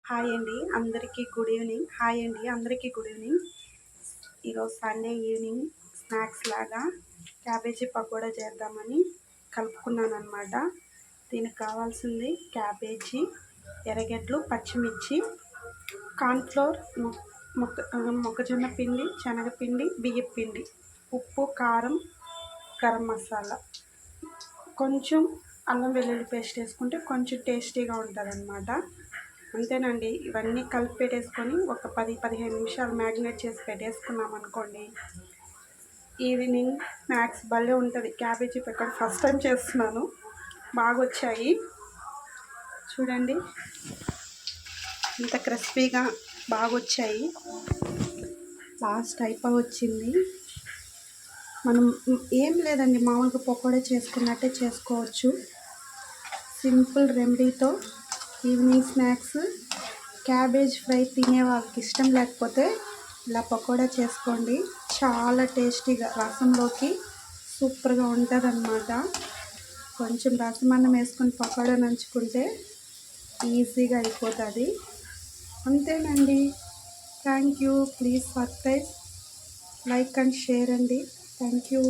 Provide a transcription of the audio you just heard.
Hi అండి అందరికీ good evening. Hi అండి అందరికీ గుడ్ ఈవినింగ్. ఈరోజు సండే ఈవినింగ్ స్నాక్స్ లాగా క్యాబేజీ పకోడా చేద్దామని కలుపుకున్నాను అనమాట. దీనికి కావాల్సింది క్యాబేజీ, ఎర్రగడ్డలు, పచ్చిమిర్చి, కార్న్ఫ్లోర్, మొక్కజొన్న పిండి, శనగపిండి, బియ్యం పిండి, ఉప్పు, కారం, గరం మసాలా, కొంచెం అల్లం వెల్లుల్లి పేస్ట్ వేసుకుంటే కొంచెం టేస్టీగా ఉంటుంది అనమాట. అంతేనండి. ఇవన్నీ కలిపి పెట్టేసుకొని ఒక 10-15 నిమిషాలు మ్యాగ్నేట్ చేసి పెట్టేసుకున్నాం అనుకోండి, ఈవినింగ్ స్నాక్స్ భలే ఉంటుంది. క్యాబేజీ పకోడీ ఫస్ట్ టైం చేస్తున్నాను, బాగా వచ్చాయి. చూడండి ఇంత క్రిస్పీగా బాగా వచ్చాయి. లాస్ట్ అయిపోయి వచ్చింది. మనం ఏం లేదండి, మామూలుగా పకోడీ చేసుకున్నట్టే చేసుకోవచ్చు. సింపుల్ రెమెడీతో ఈవినింగ్ స్నాక్స్. క్యాబేజ్ ఫ్రై తినే వాళ్ళకి ఇష్టం లేకపోతే ఇలా పకోడా చేసుకోండి, చాలా టేస్టీగా రసంలోకి సూపర్గా ఉంటుంది అన్నమాట. కొంచెం రసం అన్నం వేసుకొని పకోడా నంచుకుంటే ఈజీగా అయిపోతుంది. అంతేనండి. Thank you. Please subscribe, like and share అండి. Thank you.